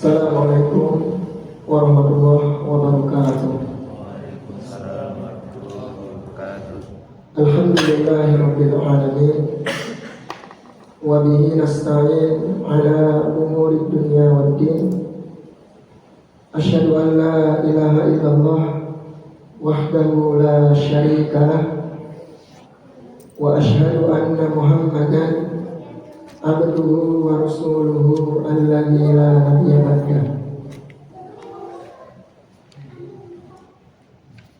Assalamualaikum warahmatullahi wabarakatuh. Waalaikumsalam warahmatullahi wabarakatuh. Alhamdulillahirabbil alamin. Wa bihi nasta'in ala umuri dunya waddin. Asyhadu an la ilaha illallah wahdahu la syarika lah. Wa asyhadu anna Muhammadan abduhu wa rasuluhu alladzi la nabiyya ba'dah.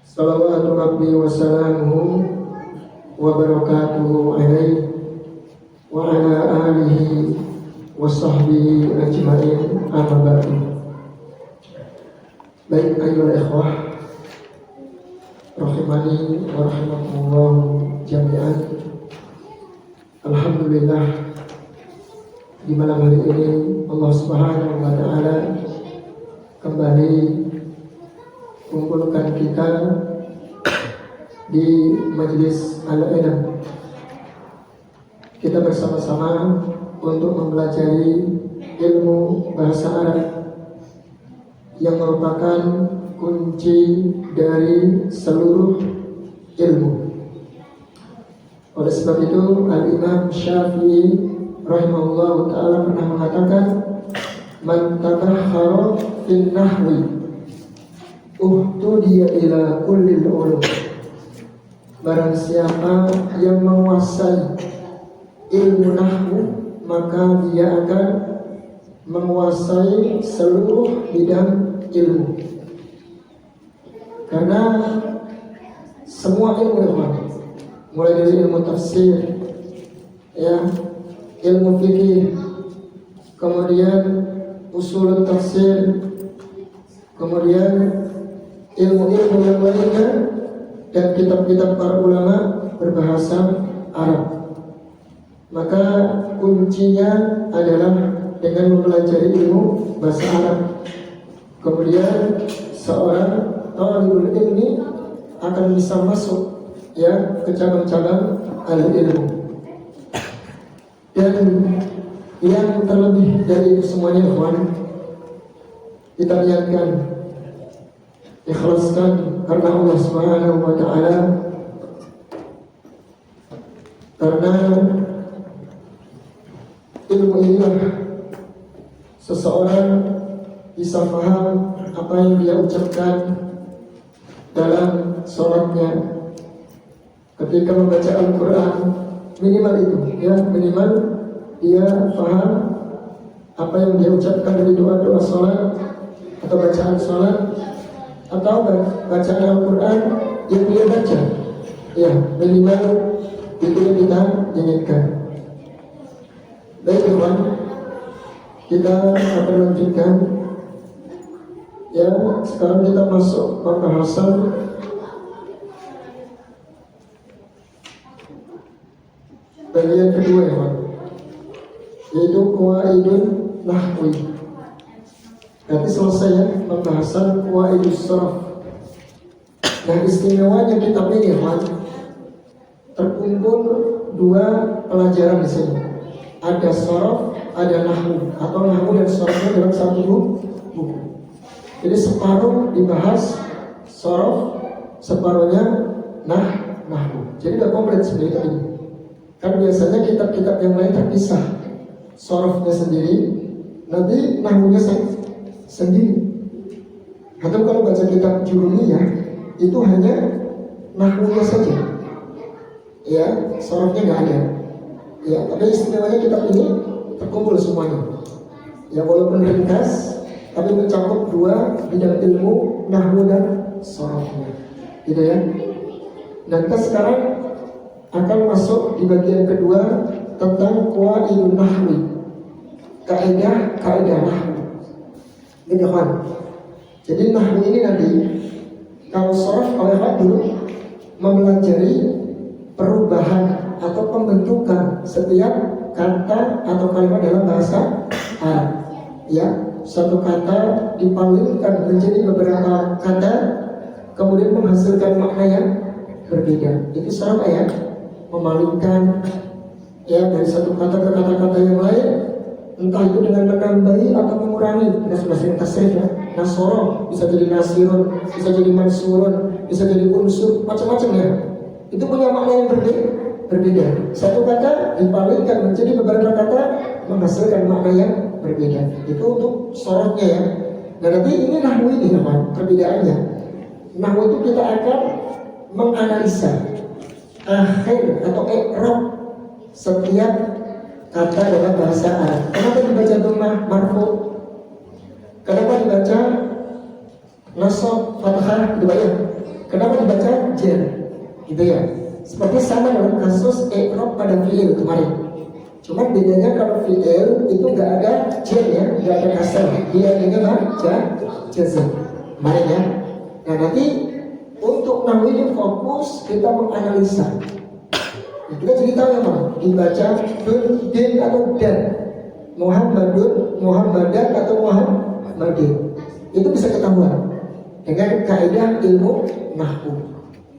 Salawatu rabbi wa salamuhu wa barakatuhu alaihi wa ala alihi wa sahbihi ajma'in, amma ba'du. Baik ayyuhal ikhwah rahimani wa rahimakumullah jami'an. Alhamdulillah, di malam hari ini Allah Subhanahu wa taala kembali mengumpulkan kita di Majelis Al-Ilm. Kita bersama-sama untuk mempelajari ilmu bahasa Arab yang merupakan kunci dari seluruh ilmu. Oleh sebab itu Al-Imam Syafi'i rahimahullah ta'ala pernah mengatakan, man tabahhara fin nahwi uhtudiya ila kullil ulum. Barang siapa yang menguasai ilmu nahwu, maka dia akan menguasai seluruh bidang ilmu. Karena semua ilmu, mulai dari ilmu tafsir, ya, ilmu fikih, kemudian usul tafsir, kemudian ilmu-ilmu yang lainnya, dan kitab-kitab para ulama berbahasa Arab. Maka kuncinya adalah dengan mempelajari ilmu bahasa Arab. Kemudian seorang talibul ilmi akan bisa masuk, ya, ke cabang-cabang al-ilmu. Dan yang terlebih dari itu semuanya, ikhwan, kita niatkan, ikhlaskan karena Allah Subhanahu wa taala. Karena ilmu inilah seseorang bisa paham apa yang dia ucapkan dalam sholatnya, ketika membaca Al-Quran. Minimal itu, ya, minimal dia paham apa yang dia ucapkan dari doa-doa sholat atau bacaan sholat atau bacaan Al-Quran yang dia baca. Ya, minimal itu yang kita inginkan. Baik teman, kita akan lanjutkan. Ya, sekarang kita masuk pembahasan bagian kedua, ya, yaitu qawaidun nahwi. Nanti selesai, ya, pembahasan qawaidus sharaf. Nah, istimewanya kitab ini, ya, terkumpul dua pelajaran di sini. Ada sharaf, ada nahwu, atau nahwu dan sharafnya dalam satu buku. Jadi separuh dibahas sharaf, separuhnya nahwu. Jadi tidak komplit seperti ini. Kan biasanya kitab-kitab yang lain terpisah, sharafnya sendiri, nanti nahwunya sendiri. Atau kalau baca kitab Jurumiyah, itu hanya nahwunya saja, ya, sharafnya nggak ada. Ya, tapi istimewanya kitab ini terkumpul semuanya. Ya, walaupun ringkas, tapi mencakup dua bidang ilmu, nahwu dan sharafnya, gitu ya. Dan kita sekarang akan masuk di bagian kedua tentang qawaidun nahwi, kaidah nahwu. Ini, kawan. Jadi nahwu ini nanti, kalau sharaf, kalau dulu mempelajari perubahan atau pembentukan setiap kata atau kalimat dalam bahasa Arab. Ya, satu kata dipalingkan menjadi beberapa kata, kemudian menghasilkan makna yang berbeda. Itu sharaf, ya, memalingkan, ya, dari satu kata ke kata-kata yang lain, entah itu dengan menambahi atau mengurangi. Kita sudah sering tasrif ya. Nasoro bisa jadi nasirun, bisa jadi mansurun, bisa jadi unsur, macam-macam ya. Itu punya makna yang berbeda. Satu kata dipalingkan menjadi beberapa kata menghasilkan makna yang berbeda. Itu untuk sorotnya ya. Nah nanti ini nahwu ini teman, perbedaannya. Nahwu itu kita akan menganalisa akhir atau i'rab setiap kata dalam bahasa Arab. Kenapa dibaca dhammah marfu? Kenapa dibaca nasab fathah gitu ya? Kenapa dibaca jar? Gitu ya. Seperti sama dalam kasus i'rab pada fi'il kemarin. Cuman bedanya kalau fi'il itu nggak ada jar ya, nggak ada kasar. Dia ini jazm. Kemarin ya. Nah nanti untuk nahwu ini fokus kita menganalisa. Nah, kita jadi tahu ya Pak, dibaca din atau dan, Muhammadun, Muhammadan atau Muhammadin. Itu bisa ketahuan dengan kaidah ilmu nahwu.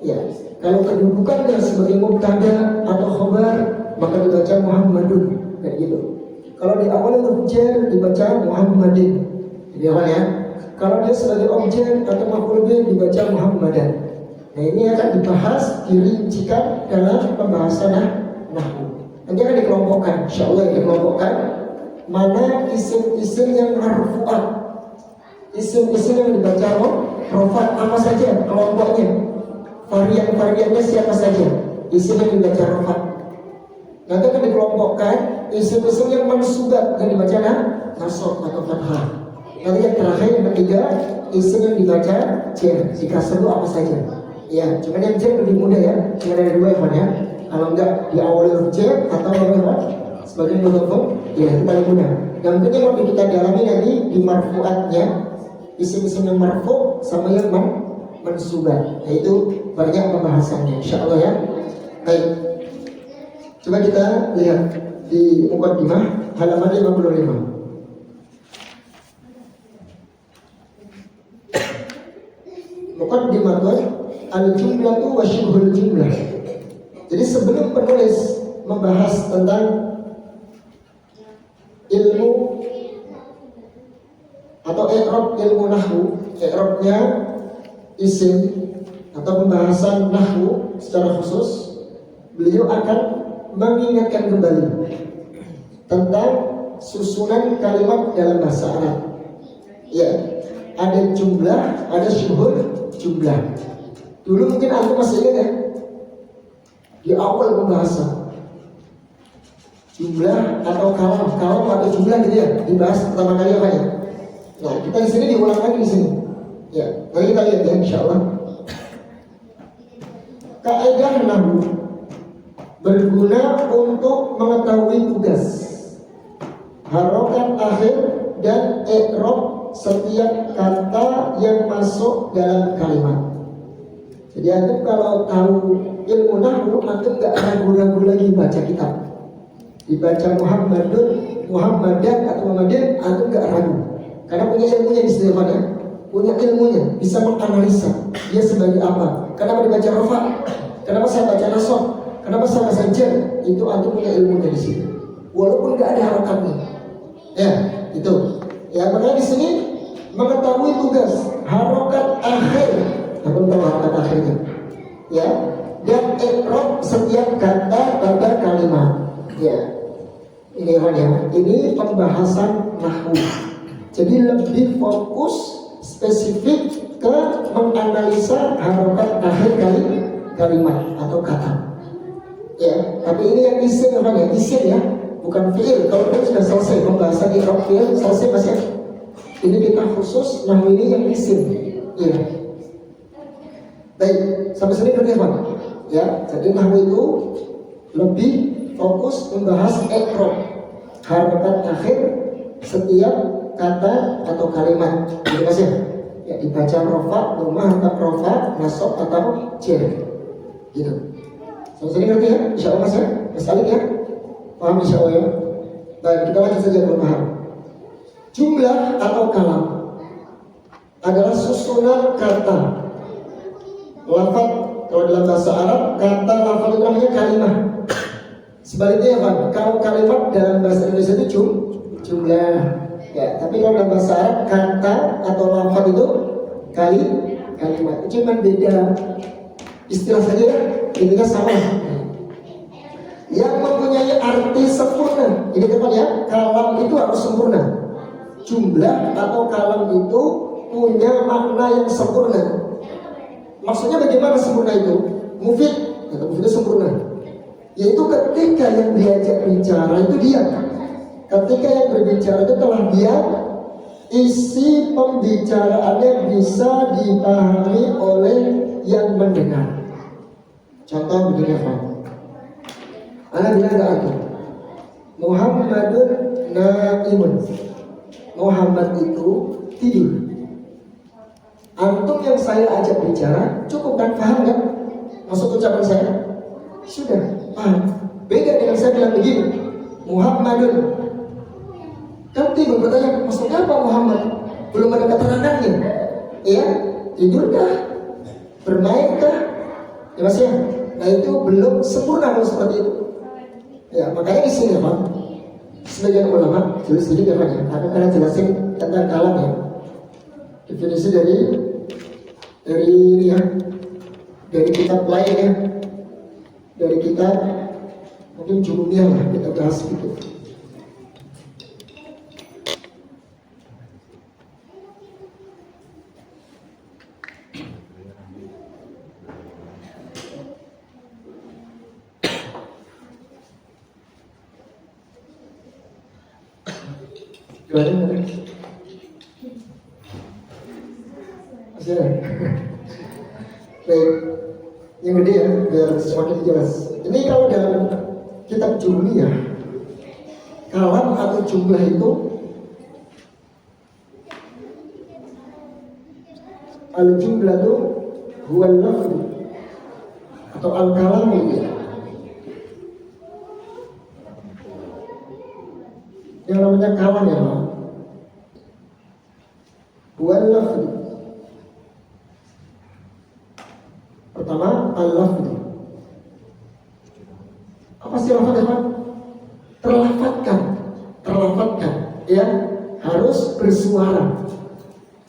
Ya, kalau kedudukannya sebagai mubtada atau khabar maka dibaca Muhammadun, kayak gitu. Kalau di awal huruf jar dibaca Muhammadin, jadi apa ya? Kalau dia sebagai objek atau maf'ul bih dibaca Muhammadan. Nah ini akan dibahas dirincikan dalam pembahasan nahwu. Nanti akan dikelompokkan, insyaallah dikelompokkan mana isim-isim yang marfu'at, isim-isim yang dibaca rofat apa saja kelompoknya, varian-variannya siapa saja isim yang dibaca rofat. Nanti akan dikelompokkan isim-isim yang mansubat yang dibaca nasab atau fathah. Nanti yang terakhir yang ketiga isim yang dibaca jar jika seru apa saja. Ya, cuma yang jar lebih mudah ya. Cuma ada dua ya. Kalau enggak diawali jar atau apa sebagai mudhaf, ya itu paling mudah. Dan mungkin yang lebih kita dalami nanti di marfu'atnya, isim-isim yang marfu' sama yang mansubat. Nah itu banyak pembahasannya insyaallah ya. Baik. Coba kita lihat di muqaddimah halaman 55. Muqaddimatun al-jumlatu wa syibhul jumlah. Jadi sebelum penulis membahas tentang ilmu atau i'rab ilmu nahwu, i'rabnya isim atau pembahasan nahwu secara khusus, beliau akan mengingatkan kembali tentang susunan kalimat dalam bahasa Arab. Ya, ada jumlah, ada syibhul jumlah. Dulu mungkin aku masih ingat ya, di awal pembahasan jumlah atau kalam atau jumlah gitu ya, dibahas pertama kali apa ya. Nah kita di sini diulang lagi di sini. Ya, mari kita lihat ya insyaallah. Kaidah nahwu berguna untuk mengetahui tugas, harokat akhir dan i'rab setiap kata yang masuk dalam kalimat. Jadi antum kalau tahu ilmu nahwu, antum nggak ragu-ragu lagi baca kitab. Dibaca Muhammadun, Muhammadan atau Muhammadin, antum nggak ragu. Karena punya ilmunya di sini ya, punya ilmunya, bisa menganalisa dia sebagai apa. Kenapa dibaca rofa? Kenapa saya baca nasab? Kenapa saya baca jar? Itu antum punya ilmunya di sini. Walaupun nggak ada harokatnya. Ya, itu. Ya, makanya di sini mengetahui tugas harokat akhir. Antum tahu harokat akhirnya. Ya, dan i'rab setiap kata pada kalimat. Ya, ini ya. Ini pembahasan nahwu. Jadi lebih fokus spesifik ke menganalisa harokat akhir kalimat atau kata. Ya, tapi ini yang isim apa ya? Isim ya, bukan fi'il. Kalau fi'il sudah selesai pembahasan i'rab fi'il selesai Mas ya. Ini kita khusus nahwu ini yang isim. Ya. Baik, sampai sini ngerti Pak? Ya, jadi nahwu itu lebih fokus membahas i'rab harokat akhir setiap kata atau kalimat. Jadi Mas ya. Ya, dibaca rofa, dhammah atau rofa, nasab atau jar. Gitu. Sampai sini ngerti ya? Insyaallah Mas ya. Mas Alik ya. Paham insyaallah ya. Baik, kita lanjut saja kalau paham. Jumlah atau kalam adalah susunan kata. Lafaz kalau dalam bahasa Arab kata lafaz itu namanya kalimah. Sebaliknya ya Pak, kalau kalimat dalam bahasa Indonesia itu jumlah. Ya, tapi kalau dalam bahasa Arab kata atau lafaz itu kalimat. Cuman beda istilah saja, intinya sama. Yang mempunyai arti sempurna. Ini teman ya, kalam itu harus sempurna. Jumlah atau kalam itu punya makna yang sempurna. Maksudnya bagaimana sempurna itu? Mufid, kata mufid itu sempurna. Yaitu ketika yang diajak bicara itu dia. Ketika yang berbicara itu telah dia, isi pembicaraannya bisa dipahami oleh yang mendengar. Contoh begini Pak, Anda bilang ke aku, Muhammadun naimun. Muhammad itu tidur. Antum yang saya ajak bicara cukup kan, paham kan maksud ucapan saya? Sudah paham. Beda dengan saya bilang begini, Muhammadun kan tidur. Bertanya maksudnya apa Muhammad? Belum ada keterangannya. Ya, tidurkah? Bermainkah? Ya Mas ya. Nah itu belum sempurna kalau seperti itu. Ya makanya di sini Pak, sebagian ulama jelas sedikit ya Pak ya. Karena jelasin tentang kalam ya. Definisi dari ini ya, dari kitab lain ya, dari kitab mungkin Jumiyah lah kita bahas gitu. Gimana? Masih ada? Baik, yang gede ya, biar semakin jelas. Ini kalau dalam kitab Jumiyah, kalam atau jumlah itu al-jumlah itu huwal lafzu atau al-kalamu ya. Yang namanya kalam ya Pak, huwal lafzu. Pertama, al-lafzu. Apa sih lafaz ya Pak? Terlafadzkan, ya, harus bersuara.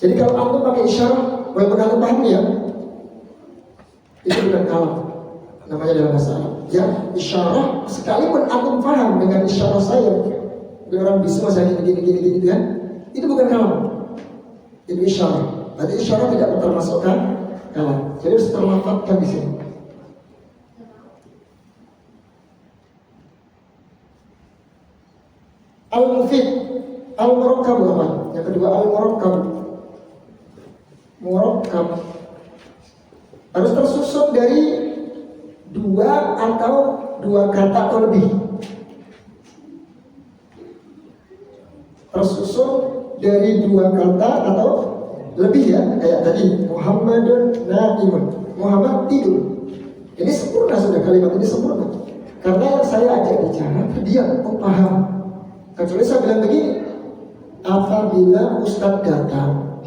Jadi kalau antum pakai isyarat, walaupun antum paham ya, itu bukan kalam, namanya dalam bahasa Arab. Ya, isyarat sekalipun antum paham dengan isyarat saya, orang bisu saya gini kan, itu bukan kalam, itu isyarat. Berarti isyarat tidak termasukkan kalam. Jadi harus terlafadzkan di sini. Al-mufid, al-murakkab apa? Yang kedua al-murakkab. Murakkab harus tersusun dari dua kata atau lebih. Tersusun dari dua kata atau lebih ya, kayak tadi Muhammadun naimun, Muhammad tidur. Ini sempurna sudah, kalimat ini sempurna. Karena yang saya ajak bicara dia paham. Kecuali saya bilang begini, apabila Ustadz datang,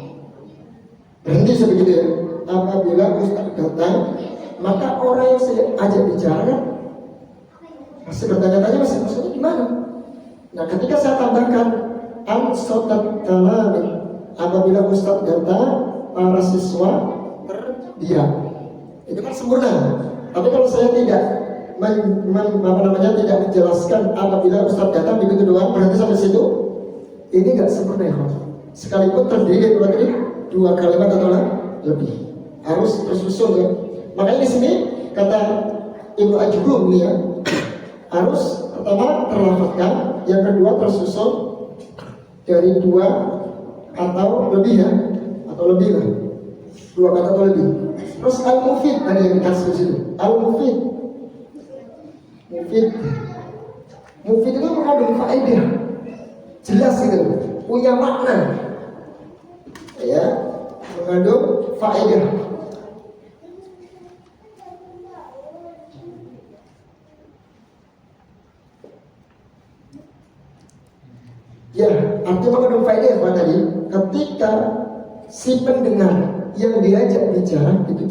berhenti sebegitu ya. Apabila Ustadz datang, maka orang yang saya ajak bicara masih bertanya-tanya, masih maksudnya gimana? Nah ketika saya tambahkan an-sotat kalami, apabila Ustadz datang, para siswa terdiam, itu kan sempurna. Tapi kalau saya tidak tidak menjelaskan apabila Ustadz datang begitu doang, berarti sampai situ, ini nggak sempurna ya. Sekalipun terdiri dari dua kalimat atau lebih, harus tersusun ya. Makanya di sini kata Ibnu Ajurrum ini ya, harus pertama terlafadzkan, yang kedua tersusun dari dua atau lebih ya, atau lebih lah, dua kata atau lebih. Terus al-mufid tadi yang dikasih di situ, al-mufid. Mufid itu mengandung faedah, jelas gitu, punya makna, ya, mengandung faedah. Ya, artinya mengandung faedah apa tadi? Ketika si pendengar yang diajak bicara itu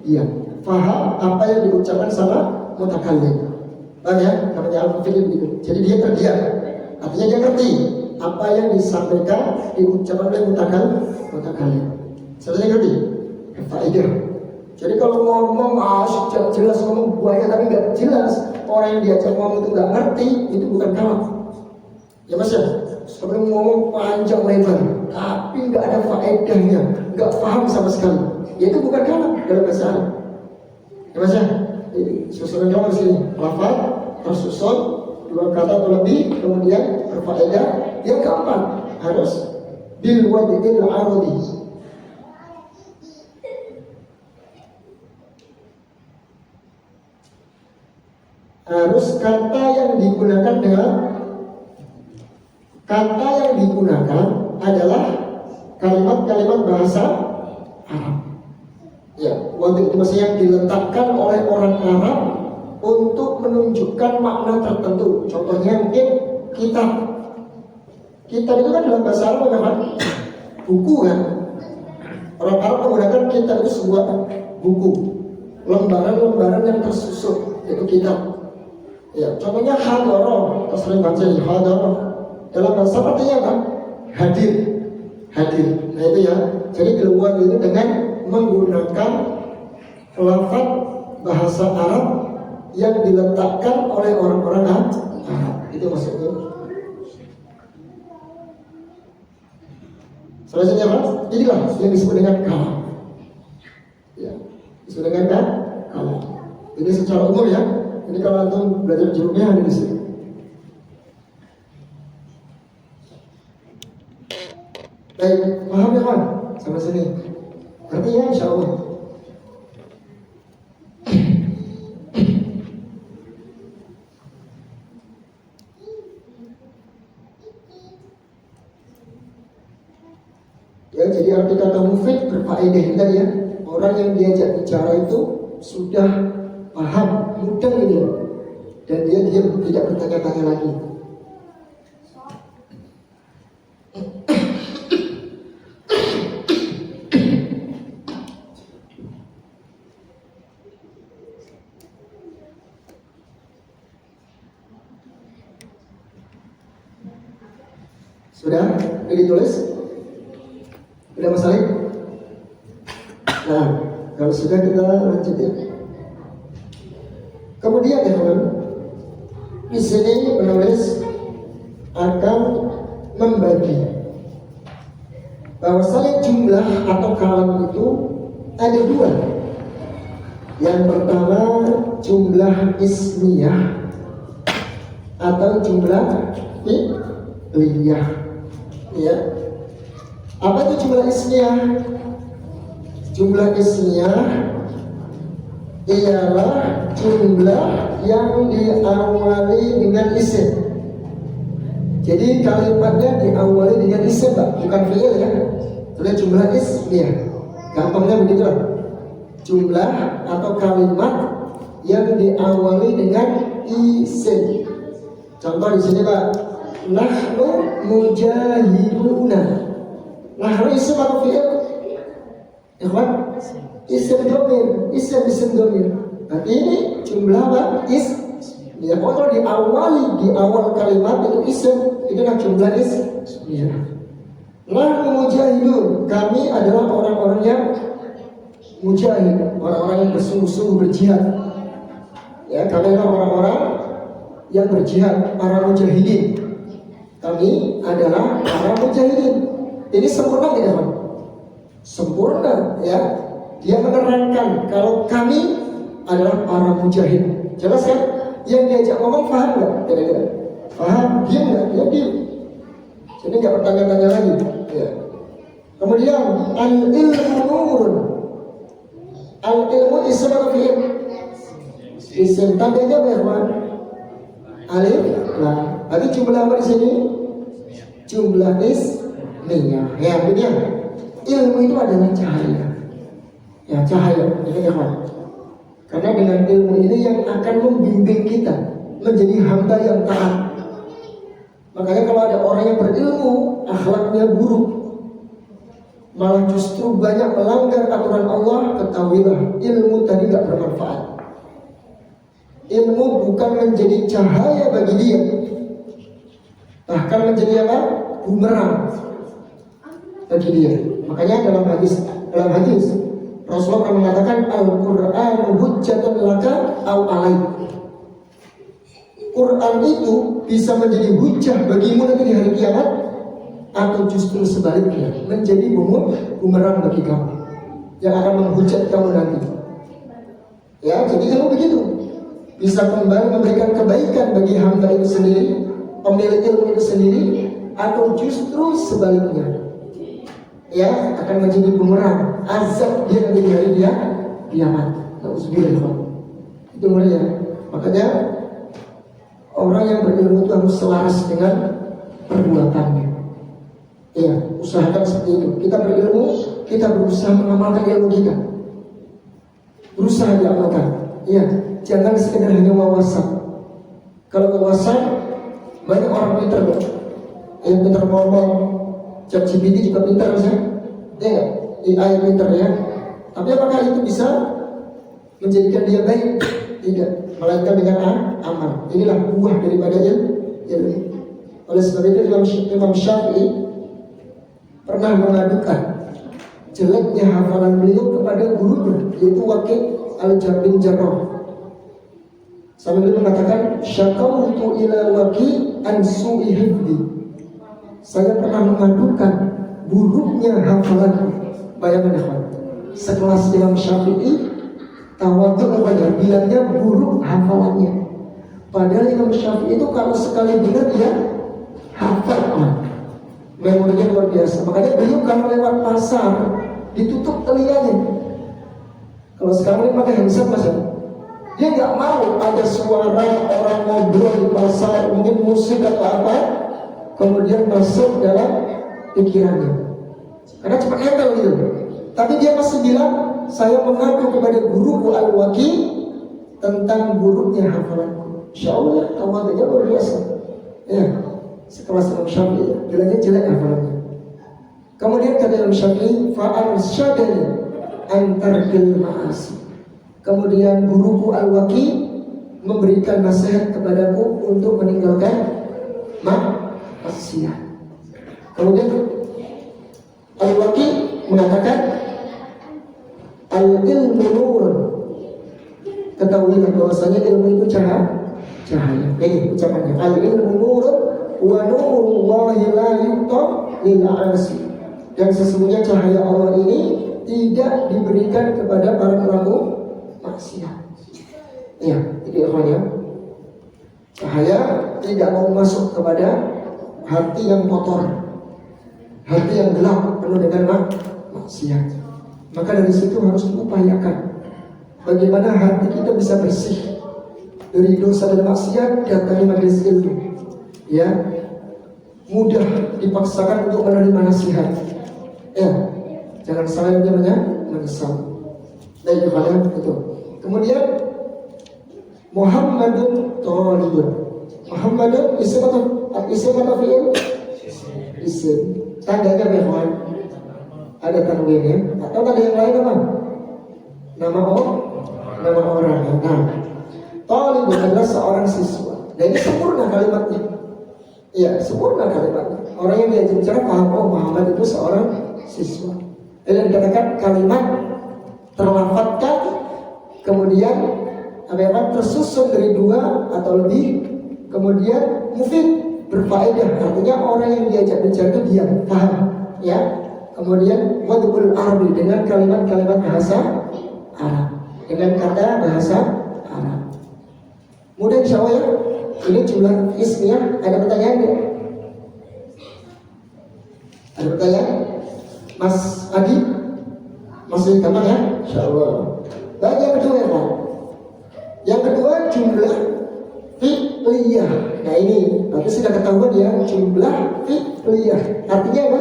dia paham apa yang diucapkan sama mutakallim. Bang ya, namanya al-mufid begitu. Jadi dia terdiam. Artinya dia ngerti apa yang disampaikan, diucapkan oleh mutakalim. Selesai ngerti? Faedah. Jadi kalau ngomong jelas ngomong buaya tapi nggak jelas, orang yang diajak ngomong itu nggak ngerti, itu bukan kalam. Ya mas ya, sebelum ngomong panjang lebar, tapi nggak ada faedahnya, nggak paham sama sekali, ya itu bukan kalam dalam bahasa Arab. Ya mas ya, susunan kalam di sini, lafaz tersusun 2 kata atau lebih, kemudian berfaedah. Yang keempat harus bil wadil arodi. Harus kata yang digunakan adalah kalimat-kalimat bahasa Arab. Ya, wadil itu maksudnya yang diletakkan oleh orang Arab untuk menunjukkan makna tertentu. Contohnya mungkin kitab. Kitab itu kan dalam bahasa Arab kan buku kan. Orang Arab menggunakan kitab itu sebuah buku, lembaran-lembaran yang tersusun, itu kitab. Ya, contohnya hadoroh, kita sering baca ya hadoroh. Dalam bahasa artinya apa? Hadir. Nah itu ya. Jadi keluar itu dengan menggunakan lafaz bahasa Arab yang diletakkan oleh orang-orang Arab. Itu maksudnya. Selanjutnya apa? Inilah yang disebut dengan kalam. Ya, disebut dengan kalam. Ini secara umum ya. Ini kalau antum belajar jurumnya ada di sini. Baik, paham ya kawan? Sampai sini. Artinya insya Allah. Ya, jadi arti kata mufid berfaedah tadi ya. Orang yang diajak bicara itu sudah paham, mudah ini, dan dia diam, tidak bertanya-tanya lagi. Sudah? Sudah ditulis? Sudah masalah? Nah, kalau sudah kita lanjut ya. Kemudian ya teman, di sini penulis akan membagi bahwasanya jumlah atau kalam itu ada 2. Yang pertama jumlah ismiyah atau jumlah fi'liyah. Ya. Apa itu jumlah ismiyah? Jumlah ismiyah ialah jumlah yang diawali dengan isim. Jadi kalimatnya diawali dengan isim, Pak, bukan fi'il ya. Itu jumlah ismiyah. Gampangnya begitu lah. Jumlah atau kalimat yang diawali dengan isim. Contoh di sini, Pak. Nahnu mujahiduna. Nahnu isim atau fi'il? Ikhwan? Isim domir. Berarti ini jumlah apa? Ya, kalau di awal kalimat itu isim, itu adalah jumlah isim. Ya. Nahnu mujahidun. Kami adalah orang-orang yang mujahid, orang-orang yang bersungguh-sungguh berjihad. Ya, kami adalah orang-orang yang berjihad, para mujahidin. Kami adalah para mujahidin. Ini sempurna tidak, Pak? Sempurna, ya. Dia menerangkan kalau kami adalah para mujahid. Jelas kan? Yang diajak ngomong paham nggak? Kira-kira paham? Diam nggak? Ya diam. Jadi nggak bertanya-tanya lagi. Ya. Kemudian al-ilmu nurun. Al-ilmu isim atau fi'il? Isim. Tandanya berapa? Alif. Nah, berarti jumlah apa di sini? Jumlah ismiyah. Ya, kemudian ilmu itu adalah cahaya. Ya, cahaya. Ini ya, Pak. Karena dengan ilmu ini yang akan membimbing kita menjadi hamba yang taat. Makanya kalau ada orang yang berilmu, akhlaknya buruk, malah justru banyak melanggar aturan Allah, ketahuilah ilmu tadi gak bermanfaat. Ilmu bukan menjadi cahaya bagi dia, bahkan menjadi apa? Bumerang bagi dia. Makanya dalam hadis Rasulullah mengatakan Al-Quran hujjatun laka au alaik. Quran itu bisa menjadi hujah bagimu nanti di hari kiamat, atau justru sebaliknya menjadi bumerang bagi kamu yang akan menghujat kamu nanti. Ya, jadi ilmu begitu, bisa kembali memberikan kebaikan bagi hamba itu sendiri, pemilik ilmu itu sendiri, atau justru sebaliknya, ya, akan menjadi bumerang, azab dia nanti di hari dia kiamat. Nauzubillah. Itu mulia. Makanya orang yang berilmu itu harus selaras dengan perbuatannya. Iya, usahakan seperti itu. Kita berilmu, kita berusaha mengamalkan ilmu kita. Berusaha diamalkan. Iya, jangan sekedar hanya wawasan. Kalau wawasan, banyak orang pintar loh. Yang pintar ngomong, ChatGPT juga pintar ya. Iya, AI pintar ya. Tapi apakah itu bisa menjadikan dia baik? Tidak, melainkan dengan amal. Inilah buah daripada ilmu. Oleh sebab itu Imam Syafi'i pernah mengadukan jeleknya hafalan beliau kepada gurunya, yaitu Waqi' Al-Jabin Jarrah. Sambil beliau mengatakan, syakautu ila Waqi' an su'i hifdi. Saya pernah mengadukan buruknya hafalanku. Bayangkan ya, sekelas Imam Syafi'i tawadhu kepada bilangnya buruk hafalannya. Padahal Imam Syafi'i itu kalau sekali dengar dia hafal, memorinya luar biasa. Makanya beliau kalau lewat pasar ditutup telinganya. Kalau sekarang ini pakai handset mas ya, dia nggak mau ada suara orang ngobrol di pasar, mungkin musik atau apa, kemudian masuk dalam pikirannya, karena cepat nempel gitu. Tapi dia masih bilang, saya mengadu kepada guruku Al-Waqi' tentang buruknya hafalanku. Insya Allah tawadhunya luar biasa. Ya, sekelas Imam Syafi'i, bilangnya jelek hafalannya. Kemudian kata Imam Syafi'i, fa'arsyadani antarkil ma'asi. Kemudian guruku Al-Waqi' memberikan nasihat kepadaku untuk meninggalkan maksiat. Kemudian Al-Waqi' mengatakan, al-ilmu nur. Ketahuilah bahwasanya ilmu itu cahaya. Ini ucapannya, al-ilmu nur wa nurullahi la yu'ta lil 'asi. Dan sesungguhnya cahaya Allah ini tidak diberikan kepada para pelaku maksiat. Ya, itu ikhwannya. Cahaya tidak mau masuk kepada hati yang kotor, hati yang gelap penuh dengan maksiat. Maka dari situ harus diupayakan bagaimana hati kita bisa bersih dari dosa dan maksiat. Datangnya majelis ilmu, ya, mudah dipaksakan untuk menerima nasihat. Ya, jangan salah namanya menyesal. Dan itu. Kemudian Muhammadun Thalibun. Muhammadun isim atau fi'il? Isim. Tandanya memang ada tanwinnya, atau ada yang lain apa? Nama orang. Nah, Thalibun adalah seorang siswa. Dan ini sempurna kalimatnya. Iya, sempurna kalimatnya. Orang yang diajak bicara paham, oh Muhammad itu seorang siswa. Dan dikatakan kalimat terlafadzkan, kemudian tersusun dari dua atau lebih, kemudian mufid, berfaedah. Artinya orang yang diajak bicara itu dia paham, ya. Kemudian wadul arabi, dengan kalimat-kalimat bahasa Arab, dengan kata bahasa Arab. Mudah insya Allah ya. Ini jumlah ismiyah. Ada pertanyaan ya? Ada pertanyaan? Mas Adi? Masih gampang ya? Insya Allah. Baik, yang kedua ya Pak. Yang kedua jumlah fi'liyah. Nah ini berarti sudah ketahuan ya, jumlah fi'liyah. Artinya apa?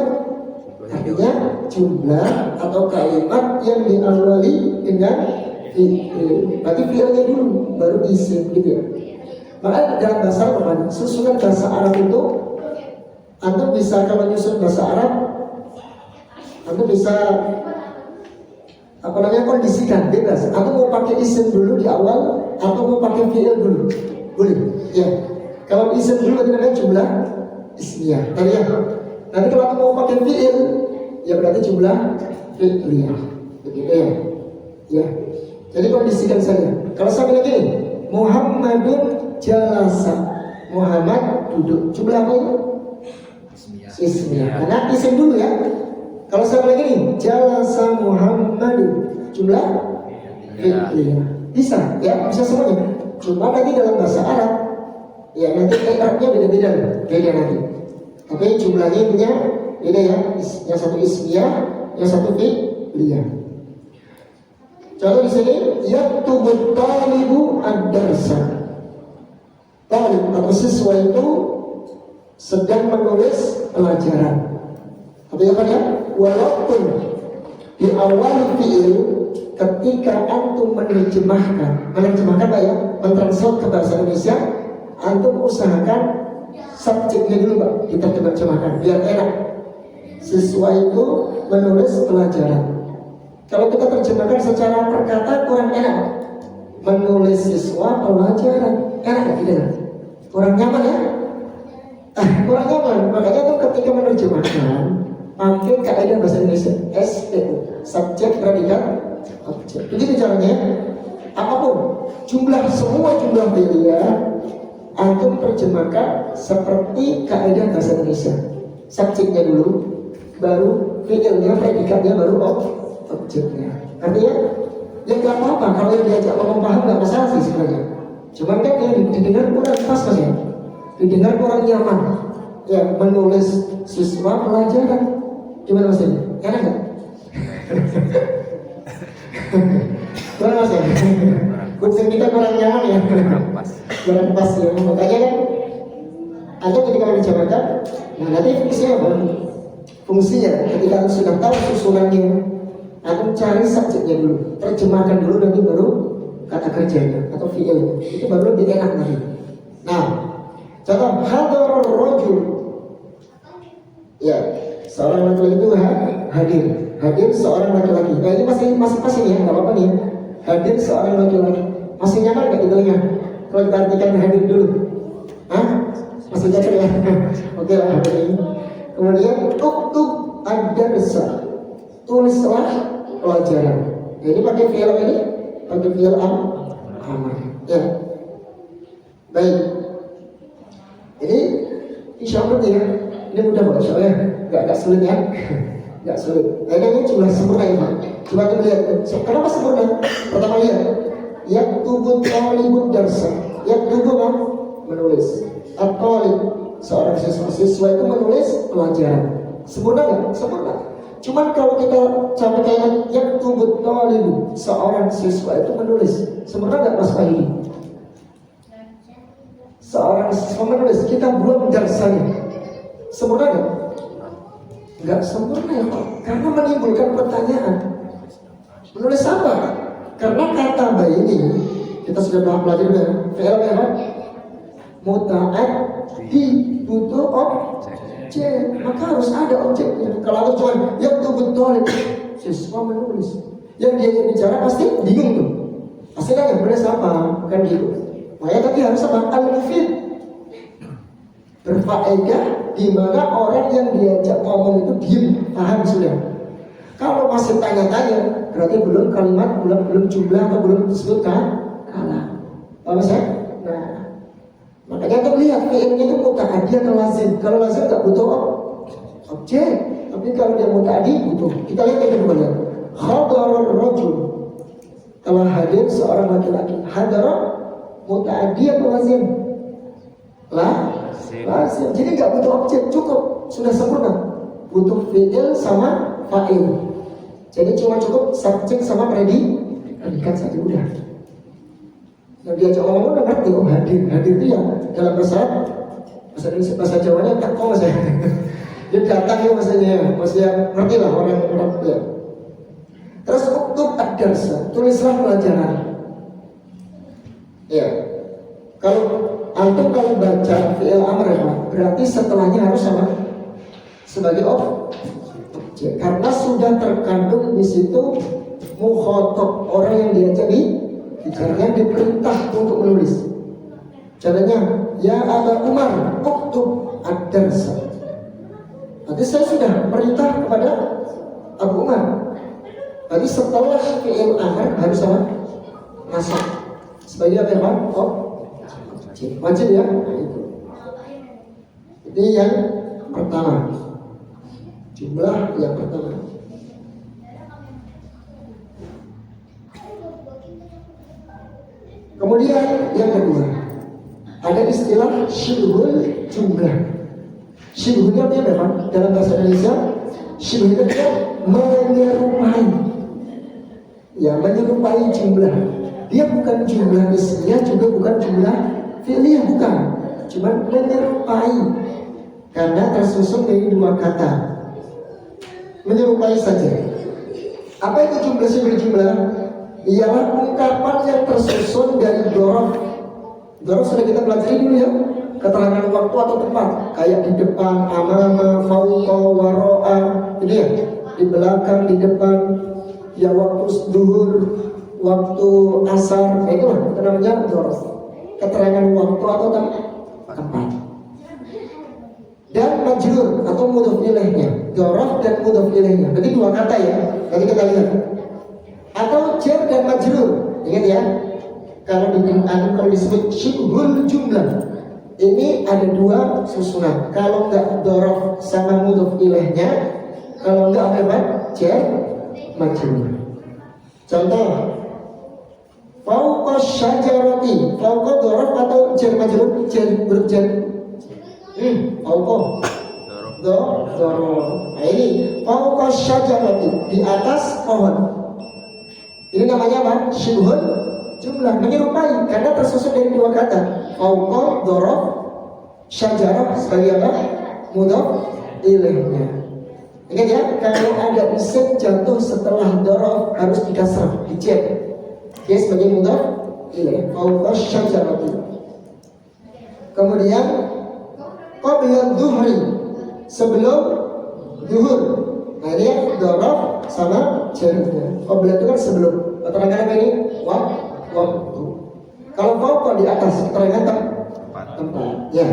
Artinya jumlah atau kalimat yang diawali dengan fi'il. Berarti fi'ilnya dulu, baru isim gitu ya. Maka dalam bahasa Arab, susunan bahasa Arab itu, Anda bisa kalau menyusun bahasa Arab, Anda bisa kondisikan bebas. Anda mau pakai isim dulu di awal atau mau pakai fi'il dulu, boleh. Ya. Kalau isim dulu berarti namanya jumlah ismiyah. Tadi ya. Nanti kalau aku mau pakai fi'il, ya berarti jumlah fi'liyah. Begitu ya. Ya. Jadi kondisikan saja. Kalau saya bilang gini, Muhammadun jalasa. Muhammad duduk. Jumlah apa itu? Ismiyah. Karena isim dulu ya. Kalau saya bilang gini, jalasa Muhammadun. Jumlah fi'liyah. Bisa, ya, bisa semuanya. Cuma nanti dalam bahasa Arab, ya nanti Arabnya beda-beda nanti. Tapi jumlahnya intinya beda ya. Yang satu ismiyah, yang satu fi'liyah. Contoh di sini, yaktubu talibu ad-darsa. Talib atau siswa itu sedang menulis pelajaran. Tapi apa ya? Walaupun di awal fi'il, ketika antum menerjemahkan Pak ya, mentranslate ke bahasa Indonesia, antum usahakan subjeknya dulu Pak, diterjemahkan biar enak. Siswa itu menulis pelajaran. Kalau kita terjemahkan secara perkata kurang enak. Menulis siswa pelajaran, enak gak didengar? Kurang nyaman ya? Kurang nyaman. Makanya tuh ketika menerjemahkan pakai kaidah bahasa Indonesia SPO, subjek, predikat, objek. Begitu caranya. Apapun semua jumlah fi'liyah antum terjemahkan seperti kaidah bahasa Indonesia. Subjeknya dulu, baru fi'ilnya, predikatnya, baru objeknya. Artinya ya nggak apa-apa kalau yang diajak ngomong paham, nggak masalah sih sebenarnya. Cuman kan yang didengar kurang pas Mas ya, didengar kurang nyaman. Ya, menulis siswa pelajaran gimana Mas ini? Enak nggak? Kurang Mas ya? Kuping kita kurang nyaman ya. Kurang pas ya. Makanya kan ada ketika menerjemahkan, nah nanti fungsinya apa? Fungsinya ketika sudah tahu susunannya, aku cari subjeknya dulu, terjemahkan dulu, nanti baru kata kerjanya atau fi'il. Itu baru lebih enak nanti. Nah, contoh hadarul rajul. Ya, seorang laki-laki itu hadir. Hadir seorang laki-laki. Nah, ini masih pas ini ya, nggak apa-apa nih ya. Hadir seorang laki-laki. Masih nyaman nggak di telinga? Kalau kita artikan hadir dulu. Hah? Masih cocok ya? Oke lah, hadir ini. Kemudian uktub ad-darsa. Tulislah pelajaran. Jadi pakai fi'il ini, pakai fi'il amr. Ya. Baik. Ini insya Allah ya. Ini mudah Pak, insya Allah ya. Gak sulit ya. Gak sulit. Ini jumlah sempurna ya Pak. Coba kita lihat. Kenapa sempurna? Pertama lihat. Yaktubu talibud darsa. Yaktubu kan menulis. At-talib seorang siswa itu menulis pelajaran. Sempurna nggak? Sempurna. Cuman kalau kita sampai kayak yaktubu talibu, seorang siswa itu menulis. Sempurna nggak Mas Fahri? Seorang siswa menulis, kita belum darsanya. Sempurna nggak? Nggak sempurna ya Pak. Karena menimbulkan pertanyaan. Menulis apa? Karena kata bayi ini kita sudah paham belajar ya. Fi'il apa? Muta'addi, butuh objek, maka harus ada objeknya. Kalau aku cuma yaktubu talib, siswa menulis, yang dia bicara pasti bingung tuh. Pasti nanya menulis apa? Kan gitu. Makanya tadi harus apa? Al-mufid, berfaedah, di mana orang yang diajak ngomong itu diam, paham sudah. Kalau masih tanya-tanya, berarti belum kalimat, belum jumlah atau belum disebut kalah. Paham saya? Nah, makanya untuk lihat fi'ilnya itu muta'addi atau lazim. Kalau lazim nggak butuh objek, tapi kalau dia muta'addi butuh. Kita lihat yang kedua ya. Hadarul rajul, telah hadir seorang laki-laki. Hadara muta'addi atau lazim? Lazim. Jadi nggak butuh objek, cukup, sudah sempurna. Butuh fi'il sama fa'il. Jadi cuma cukup subjek sama predikat saja udah. Yang diajak ngomong udah ngerti, oh hadir itu ya dalam bahasa Jawanya tak kok saya. Dia datang ya maksudnya ngerti lah orang ya. Terus uktub ad-darsa, tulislah pelajaran. Ya, kalau antum kalau baca fi'il amr berarti setelahnya harus sama sebagai objek, karena sudah terkandung di situ mukhatab, orang yang diajak bicaranya diperintah untuk menulis. Caranya, ya Aba Umar, uktub ad-darsa. Nanti saya sudah perintah kepada Abu Umar. Nanti setelah fi'il amr harus apa? Nasab. Sebagai apa ya? Oh, wajib ya. Nah, itu. Ini yang pertama. Jumlah yang pertama. Kemudian yang kedua, ada istilah syibhul jumlah. Syibhulnya apa? Dalam bahasa Indonesia, syibhulnya menyerupai. Ya, menyerupai jumlah. Dia bukan jumlah ismiyah, juga bukan jumlah fi'liyah, bukan. Cuma menyerupai. Karena tersusun dari dua kata. Menyerupai saja. Apa itu jumlah syibhul jumlah? Ialah ungkapan yang tersusun dari dzaraf. Dzaraf sudah kita pelajari dulu ya. Keterangan waktu atau tempat. Kayak di depan, amama, fauqa, wara'a. Ini ya. Di belakang, di depan. Ya waktu zuhur, waktu asar. Itu lah, itu namanya dzaraf. Keterangan waktu atau tempat. Dan majrur atau mudhof ilaihnya. Dzaraf dan mudhof ilaihnya. Jadi dua kata ya. Nanti kita lihat. Atau jar dan majrur. Ingat ya, kalau disebut syibhul jumlah, ini ada dua susunan. Kalau enggak dzaraf sama mudhof ilaihnya, kalau enggak apa? Jar majrur. Contoh, fauqa syajarati. Fauqa dzaraf atau jar majrur? Jar. Fauqa dzaraf. Nah ini fauqa syajarati, di atas pohon. Ini namanya apa? Syibhul jumlah, menyerupai karena tersusun dari dua kata. Fauqa dzaraf, syajarah sebagai apa? Mudhof ilaihnya. Ingat ya, kalau ada isim jatuh setelah dzaraf harus dikasrah, dicek. Dia sebagai mudhof ilaih. Fauqa syajarati. Kemudian qabla dhuhri, sebelum zuhur. Nah ini yang dzaraf sama jarnya. Qabla itu kan sebelum. Keterangan apa ini? Waktu. Kalau fauqa di atas, keterangan tempat. Ya.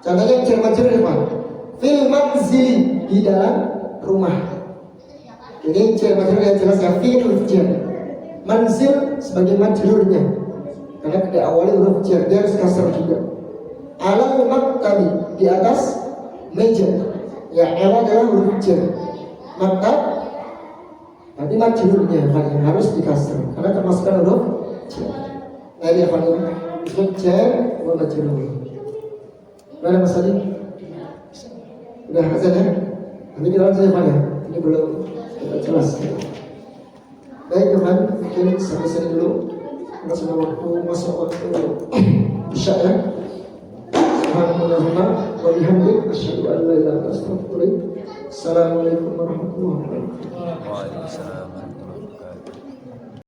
Contohnya jar majrur apa? Fil manzili, di dalam rumah. Ini jar majrur yang jelas ya, fil jar. Manzil sebagai majrurnya. Karena tidak awalnya huruf jar, dia harus kasar juga. Alal maktabi, di atas meja. Ya, ala adalah huruf jar. Maktab nanti majrurnya harus dikasar karena termasukkan huruf jar. Nah ini apa nih? Huruf jar wa majrur. Mana Mas Adi? Udah azan ya? Nanti kita lanjut ya Pak ya? Ini belum jelas. Baik teman, mungkin sampai sini dulu. Karena sudah waktu masuk waktu isya ya. Subhanallah wa bihamdihi asyhadu an la ilaha illa anta astaghfiruka wa atubu ilaik. Assalamualaikum warahmatullahi wabarakatuh. Waalaikumsalam.